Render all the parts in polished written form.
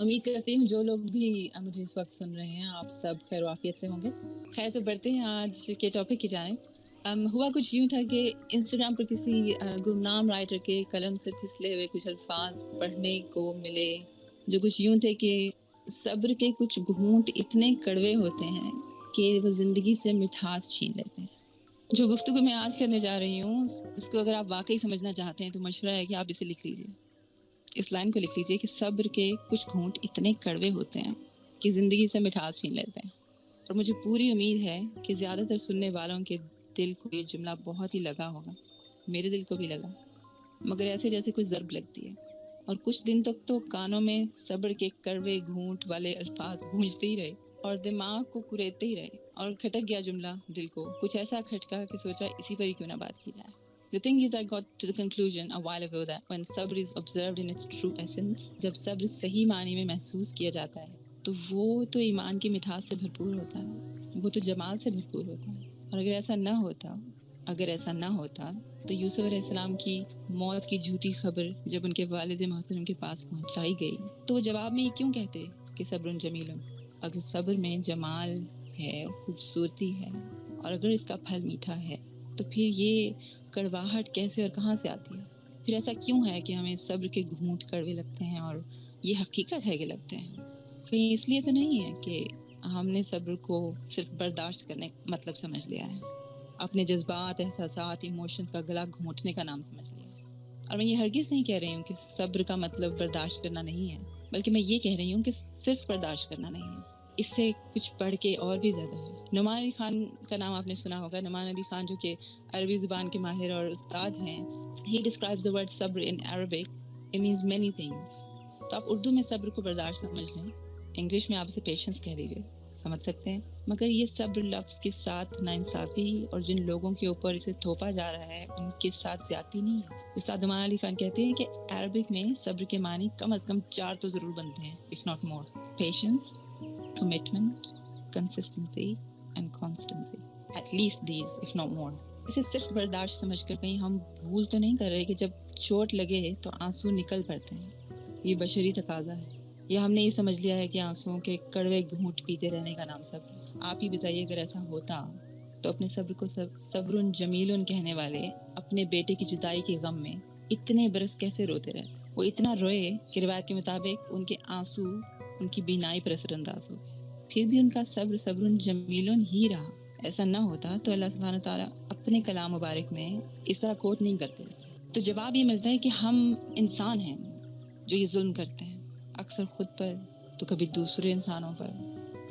امید کرتی ہوں جو لوگ بھی مجھے اس وقت سن رہے ہیں آپ سب خیر و عافیت سے ہوں گے. خیر تو بڑھتے ہیں آج کے ٹاپک کی جانب. ہوا کچھ یوں تھا کہ انسٹاگرام پر کسی گمنام رائٹر کے قلم سے پھسلے ہوئے کچھ الفاظ پڑھنے کو ملے جو کچھ یوں تھے کہ صبر کے کچھ گھونٹ اتنے کڑوے ہوتے ہیں کہ وہ زندگی سے مٹھاس چھین لیتے ہیں. جو گفتگو میں آج کرنے جا رہی ہوں اس کو اگر آپ واقعی سمجھنا چاہتے ہیں تو مشورہ ہے کہ آپ اسے لکھ لیجئے. اس لائن کو لکھ لیجئے کہ صبر کے کچھ گھونٹ اتنے کڑوے ہوتے ہیں کہ زندگی سے مٹھاس چھین لیتے ہیں. اور مجھے پوری امید ہے کہ زیادہ تر سننے والوں کے دل کو یہ جملہ بہت ہی لگا ہوگا. میرے دل کو بھی لگا، مگر ایسے جیسے کوئی ضرب لگتی ہے. اور کچھ دن تک تو کانوں میں صبر کے کڑوے گھونٹ والے الفاظ گونجتے ہی رہے اور دماغ کو کریدتے ہی رہے اور کھٹک گیا جملہ دل کو. کچھ ایسا کھٹکا کہ سوچا اسی پر ہی کیوں نہ بات کی جائے. The thing is I got to the conclusion a while ago that when صبر is observed in its true essence، جب صبر صحیح معنی میں محسوس کیا جاتا ہے تو وہ تو ایمان کی مٹھاس سے بھرپور ہوتا ہے، وہ تو جمال سے بھرپور ہوتا ہے. اور اگر ایسا نہ ہوتا تو یوسف علیہ السلام کی موت کی جھوٹی خبر جب ان کے والد محترم کے پاس پہنچائی گئی تو وہ جواب میں یہ کیوں کہتے کہ صبر جمیل؟ اگر صبر میں جمال ہے، خوبصورتی ہے اور اگر اس کا پھل میٹھا ہے تو پھر یہ کڑواہٹ کیسے اور کہاں سے آتی ہے؟ پھر ایسا کیوں ہے کہ ہمیں صبر کے گھونٹ کڑوے لگتے ہیں اور یہ حقیقت ہے کہ لگتے ہیں؟ کہیں اس لیے تو نہیں ہے کہ ہم نے صبر کو صرف برداشت کرنے کا مطلب سمجھ لیا ہے، اپنے جذبات، احساسات، ایموشنز کا گلا گھونٹنے کا نام سمجھ لیا ہے. اور میں یہ ہرگز نہیں کہہ رہی ہوں کہ صبر کا مطلب برداشت کرنا نہیں ہے، بلکہ میں یہ کہہ رہی ہوں کہ صرف برداشت کرنا نہیں ہے، اس سے کچھ بڑھ کے اور بھی زیادہ ہے. نعمان علی خان کا نام آپ نے سنا ہوگا. نعمان علی خان جو کہ عربی زبان کے ماہر اور استاد ہیں. He describes the word صبر in Arabic. It means many things. تو آپ اردو میں صبر کو برداشت سمجھ لیں، انگلش میں آپ اسے پیشنس کہہ لیجئے، سمجھ سکتے ہیں. مگر یہ صبر لفظ کے ساتھ ناانصافی اور جن لوگوں کے اوپر اسے تھوپا جا رہا ہے ان کے ساتھ زیادتی نہیں ہے. استاد نعمان علی خان کہتے ہیں کہ عربک میں صبر کے معنی کم از کم 4 تو ضرور بنتے ہیں if not more. Patience, commitment, consistency and constancy. At least these if not more. اسے صرف برداشت سمجھ کر کہیں ہم بھول تو نہیں کر رہے کہ جب چوٹ لگے تو آنسو نکل پڑتے ہیں، یہ بشری تقاضا ہے. یا ہم نے یہ سمجھ لیا ہے کہ آنسوؤں کے کڑوے گھونٹ پیتے رہنے کا نام صبر ہے. آپ ہی بتائیے اگر ایسا ہوتا تو اپنے صبر کو صبر جمیل کہنے والے اپنے بیٹے کی جدائی کے غم میں اتنے برس کیسے روتے رہتے؟ وہ اتنا روئے کہ روایت کے مطابق ان کے آنسو ان کی بینائی پر اثر انداز ہو گئے، پھر بھی ان کا صبر جمیل ہی رہا. ایسا نہ ہوتا تو اللہ سبحانہ تعالیٰ اپنے کلام مبارک میں اس طرح کوٹ نہیں کرتے. تو جواب یہ ملتا ہے کہ ہم انسان ہیں جو یہ ظلم کرتے ہیں، اکثر خود پر تو کبھی دوسرے انسانوں پر.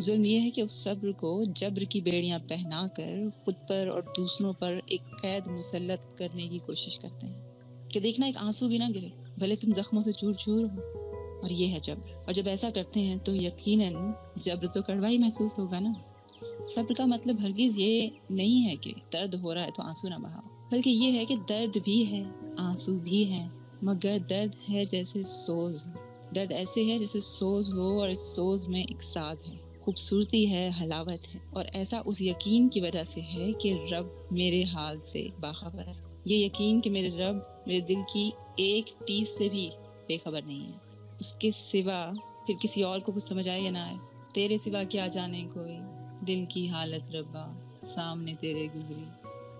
ظلم یہ ہے کہ اس صبر کو جبر کی بیڑیاں پہنا کر خود پر اور دوسروں پر ایک قید مسلط کرنے کی کوشش کرتے ہیں کہ دیکھنا ایک آنسو بھی نہ گرے، بھلے تم زخموں سے چور چور ہو. اور یہ ہے جبر. اور جب ایسا کرتے ہیں تو یقیناً جبر تو کڑوا ہی محسوس ہوگا نا. صبر کا مطلب ہرگز یہ نہیں ہے کہ درد ہو رہا ہے تو آنسو نہ بہاؤ، بلکہ یہ ہے کہ درد بھی ہے، آنسو بھی ہیں، مگر درد ہے جیسے سوز. درد ایسے ہے جیسے سوز ہو اور اس سوز میں ایک ساز ہے، خوبصورتی ہے، حلاوت ہے. اور ایسا اس یقین کی وجہ سے ہے کہ رب میرے حال سے باخبر ہے. یہ یقین کہ میرے رب میرے دل کی ایک ٹیز سے بھی بے خبر نہیں ہے. اس کے سوا پھر کسی اور کو کچھ سمجھ آئے یا نہ آئے، تیرے سوا کیا جانے کوئی، دل کی حالت ربا سامنے تیرے گزری.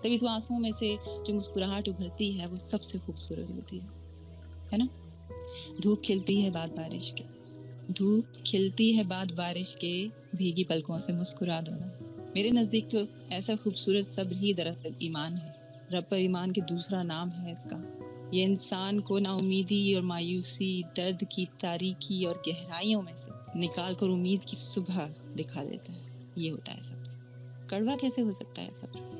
تبھی تو آنسوؤں میں سے جو مسکراہٹ ابھرتی ہے وہ سب سے خوبصورت ہوتی ہے نا. دھوپ کھلتی ہے بعد بارش کے بھیگی پلکوں سے مسکرا دو نا. میرے نزدیک تو ایسا خوبصورت صبر ہی دراصل ایمان ہے. رب پر ایمان کے دوسرا نام ہے اس کا. یہ انسان کو نا امیدی اور مایوسی، درد کی تاریکی اور گہرائیوں میں سے نکال کر امید کی صبح دکھا دیتا ہے. یہ ہوتا ہے صبر. کڑوا کیسے ہو سکتا ہے صبر؟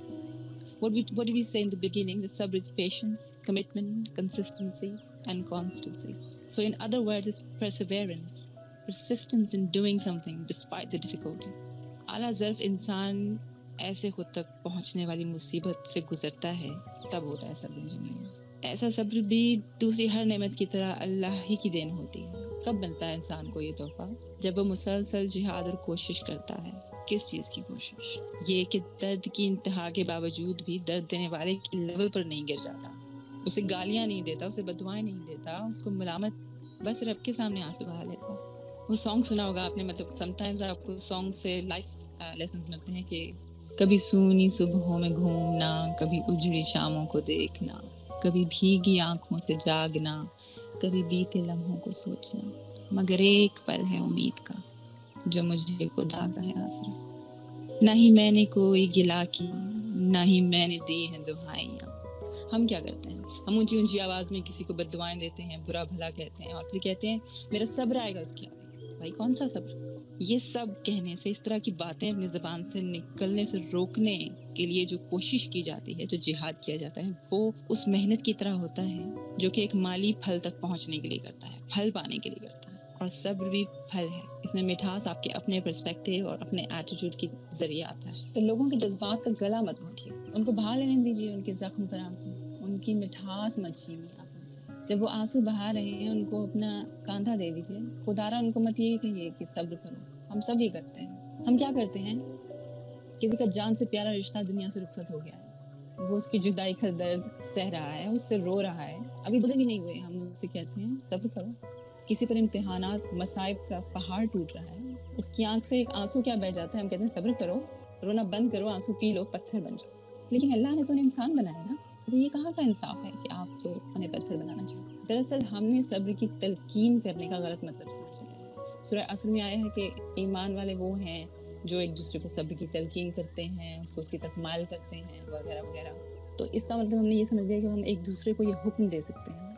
What did we say in the beginning? The sabr is patience, commitment, consistency, and constancy. So in other words, it's perseverance, persistence in doing something despite the difficulty. اعلیٰ ظرف انسان ایسے خود تک پہنچنے والی مصیبت سے گزرتا ہے تب ہوتا ہے صبر جمیل. ایسا صبر بھی دوسری ہر نعمت کی طرح اللہ ہی کی دین ہوتی ہے. کب ملتا ہے انسان کو یہ تحفہ؟ جب وہ مسلسل جہاد اور کوشش کرتا ہے. کس چیز کی کوشش؟ یہ کہ درد کی انتہا کے باوجود بھی درد دینے والے کے لیول پر نہیں گر جاتا، اسے گالیاں نہیں دیتا، اسے بددعائیں نہیں دیتا، اس کو ملامت، بس رب کے سامنے آنسو بہا لیتا. وہ سانگ سنا ہوگا آپ نے, مطلب سم ٹائمز آپ کو سانگ سے لائف لیسنز ملتے ہیں کہ کبھی سونی صبحوں میں گھومنا, کبھی اجڑی شاموں کو دیکھنا, کبھی بھیگی آنکھوں سے جاگنا, کبھی بیتے لمحوں کو سوچنا, مگر ایک پل ہے امید کا جو مجھے خدا کا ہے آسرا. نہ ہی میں نے کوئی گلا کیا, نہ ہی میں نے دی ہیں دہائیاں. ہم کیا کرتے ہیں, ہم اونچی اونچی آواز میں کسی کو بد دعائیں دیتے ہیں, برا بھلا کہتے ہیں, اور پھر کہتے ہیں میرا صبر آئے گا اس کے آگے. بھائی کون سا صبر؟ یہ سب کہنے سے, اس طرح کی باتیں اپنی زبان سے نکلنے سے روکنے کے لیے جو کوشش کی جاتی ہے, جو جہاد کیا جاتا ہے, وہ اس محنت کی طرح ہوتا ہے جو کہ ایک مالی پھل تک پہنچنے کے لیے کرتا ہے, پھل پانے کے لیے کرتا ہے. اور صبر بھی پھل ہے, اس میں مٹھاس آپ کے اپنے پرسپیکٹیو اور اپنے ایٹیٹیوڈ کے ذریعے آتا ہے. تو لوگوں کے جذبات کا گلا مت گھونٹیے, ان کو بہا لینے دیجیے, ان کے زخم پر آنسو, ان کی مٹھاس مت چھینیے آپ ان سے. جب وہ آنسو بہا رہے ہیں ان کو اپنا کاندھا دے دیجیے, خدارا ان کو مت یہ کہیے کہ صبر کرو. ہم سب یہ کرتے ہیں. ہم کیا کرتے ہیں, کسی کا جان سے پیارا رشتہ دنیا سے رخصت ہو گیا ہے, وہ اس کی جدائی کا درد سہ رہا ہے, اس سے رو رہا ہے, ابھی بدل بھی نہیں ہوئے, ہم اس سے کہتے ہیں صبر کرو. کسی پر امتحانات مصائب کا پہاڑ ٹوٹ رہا ہے, اس کی آنکھ سے ایک آنسو کیا بہ جاتا ہے, ہم کہتے ہیں صبر کرو, رونا بند کرو, آنسو پی لو, پتھر بن جاؤ. لیکن اللہ نے تو انہیں انسان بنایا نا, تو یہ کہاں کا انصاف ہے کہ آپ تو انہیں پتھر بنانا چاہتے ہیں. دراصل ہم نے صبر کی تلقین کرنے کا غلط مطلب سمجھ لیا ہے. سورہ عصر میں آیا ہے کہ ایمان والے وہ ہیں جو ایک دوسرے کو صبر کی تلقین کرتے ہیں, اس کو اس کی طرف مائل کرتے ہیں, وغیرہ وغیرہ. تو اس کا مطلب ہم نے یہ سمجھ لیا کہ ہم ایک دوسرے کو یہ حکم دے سکتے ہیں,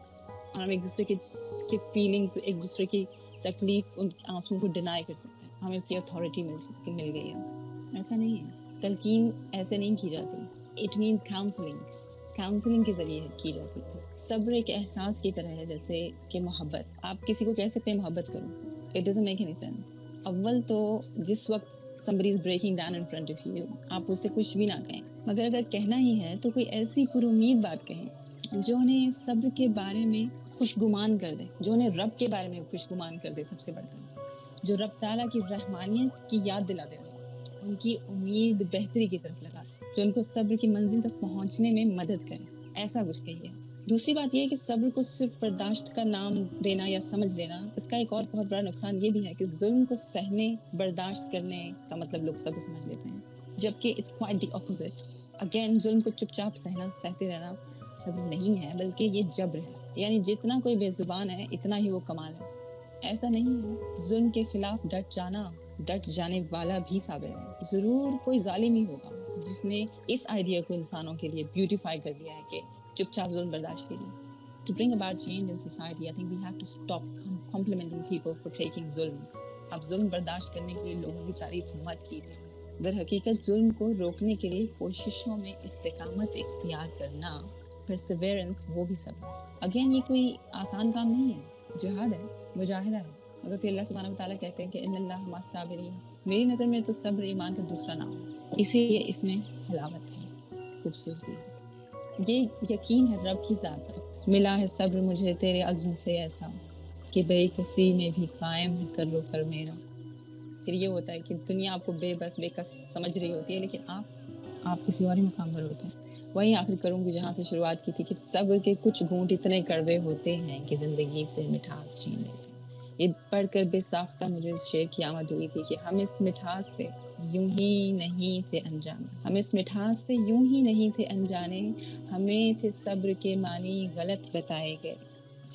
اور ہم ایک دوسرے کے فیلنگز, ایک دوسرے کی تکلیف, ان آنسو کو ڈینائی کر سکتے ہیں. ہمیں اس کی اتھارٹی مل گئی ہے. ایسا نہیں ہے, تلقین ایسے نہیں کی جاتی. اٹ مینس کاؤنسلنگ کے ذریعے کی جاتی ہے. صبر ایک احساس کی طرح ہے جیسے کہ محبت. آپ کسی کو کہہ سکتے ہیں محبت کرو, it doesn't make any sense. اول تو جس وقت somebody is breaking down in front of you, آپ اس سے کچھ بھی نہ کہیں, مگر اگر کہنا ہی ہے تو کوئی ایسی پر امید بات کہیں جو انہیں صبر کے بارے میں خوشگمان کر دے, جو انہیں رب کے بارے میں خوشگمان کر دے, سب سے بڑھ کر جو رب تعالیٰ کی رحمانیت کی یاد دلا دے, ان کی امید بہتری کی طرف لگا, جو ان کو صبر کی منزل تک پہنچنے میں مدد کرے. ایسا کچھ کہیے. دوسری بات یہ ہے کہ صبر کو صرف برداشت کا نام دینا یا سمجھ لینا, اس کا ایک اور بہت بڑا نقصان یہ بھی ہے کہ ظلم کو سہنے, برداشت کرنے کا مطلب لوگ صبر سمجھ لیتے ہیں, جبکہ it's quite the opposite. Again ظلم کو چپ چاپ سہنا, سہتے رہنا صبر نہیں ہے, بلکہ یہ جبر ہے. یعنی جتنا کوئی بے زبان ہے اتنا ہی وہ کمال ہے. ایسا نہیں ہے. ظلم کے خلاف ڈٹ جانے والا بھی صابر ہے. ضرور کوئی ظالم ہی ہوگا جس نے اس آئیڈیا کو انسانوں کے لیے بیوٹیفائی کر دیا ہے کہ چپ چاپ ظلم برداشت کیجیے. To bring about change in society, I think we have to stop complimenting people for taking ظلم. اب ظلم برداشت کرنے کے لیے لوگوں کی تعریف مت کیجیے. در حقیقت ظلم کو روکنے کے لیے کوششوں میں استقامت اختیار کرنا, perseverance, وہ بھی صبر ہے. اگین یہ کوئی آسان کام نہیں ہے, جہاد ہے, مجاہدہ ہے. مگر پھر اللہ سبحانہ وتعالیٰ کہتے ہیں کہ ان اللہ مع الصابرین. میری نظر میں تو صبر ایمان کا دوسرا نام ہے, اسی لیے اس میں حلاوت ہے, خوبصورتی ہے. یہ یقین ہے رب کی ذات پر. ملا ہے صبر مجھے تیرے عزم سے ایسا کہ بے کسی میں بھی قائم ہے کر و فر میرا. پھر یہ ہوتا ہے کہ دنیا آپ کو بے بس بے کس سمجھ رہی ہوتی ہے, لیکن آپ کسی اور ہی مقام پر ہوتے ہیں. وہیں آخر کروں گی جہاں سے شروعات کی تھی کہ صبر کے کچھ گھونٹ اتنے کڑوے ہوتے ہیں کہ زندگی سے مٹھاس چھین لیتے ہیں. یہ پڑھ کر بے ساختہ مجھے اس شعر کی آمد ہوئی تھی کہ ہم اس مٹھاس سے یوں ہی نہیں تھے انجانے, ہم اس مٹھاس سے یوں ہی نہیں تھے انجانے, ہمیں تھے صبر کے معنی غلط بتائے گئے,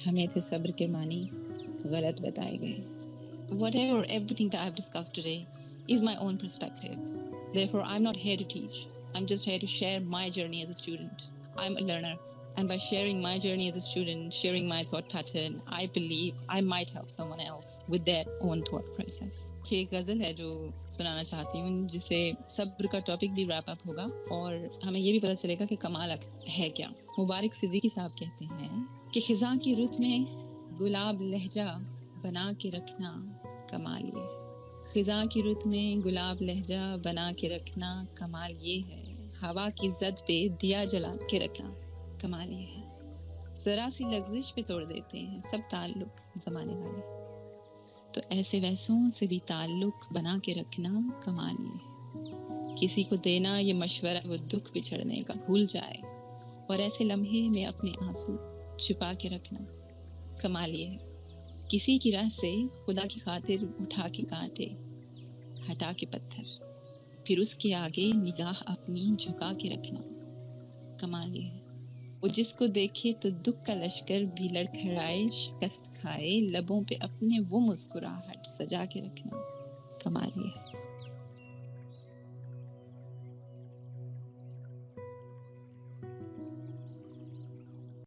ہمیں تھے صبر کے معنی غلط بتائے گئے. Whatever, everything that I've discussed today is my own perspective. Therefore, I'm not here to teach. I'm just here to share my journey as a student. I'm a learner. And by sharing my journey as a student, sharing my thought pattern, I believe I might help someone else with their own thought process. یہ ایک غزل ہے جو سنانا چاہتی ہوں, جس سے صبر کا ٹاپک بھی ریپ اپ ہوگا اور ہمیں یہ بھی پتہ چلے گا کہ کمال ہے کیا. مبارک صدیقی صاحب کہتے ہیں کہ خزاں کی رت میں گلاب لہجہ بنا کے رکھنا کمال یہ ہے. خزاں کی رت میں گلاب لہجہ بنا کے رکھنا کمال یہ ہے. ہوا کی زد پہ دیا جلا کے رکھنا کمال یہ ہے. ذرا سی لغزش پہ توڑ دیتے ہیں سب تعلق زمانے والے, تو ایسے ویسوں سے بھی تعلق بنا کے رکھنا کمال یہ ہے. کسی کو دینا یہ مشورہ وہ دکھ بچھڑنے کا بھول جائے, اور ایسے لمحے میں اپنے آنسو چھپا کے رکھنا کمال یہ ہے. کسی کی راہ سے خدا کی خاطر اٹھا کے کانٹے، ہٹا کے پتھر، پھر اس کے آگے نگاہ اپنی جھکا کے رکھنا، کمال یہ ہے۔ وہ جس کو دیکھے تو دکھ کا لشکر بھی لڑکھڑائے، شکست کھائے، لبوں پہ اپنے وہ مسکراہٹ سجا کے رکھنا، کمال یہ ہے۔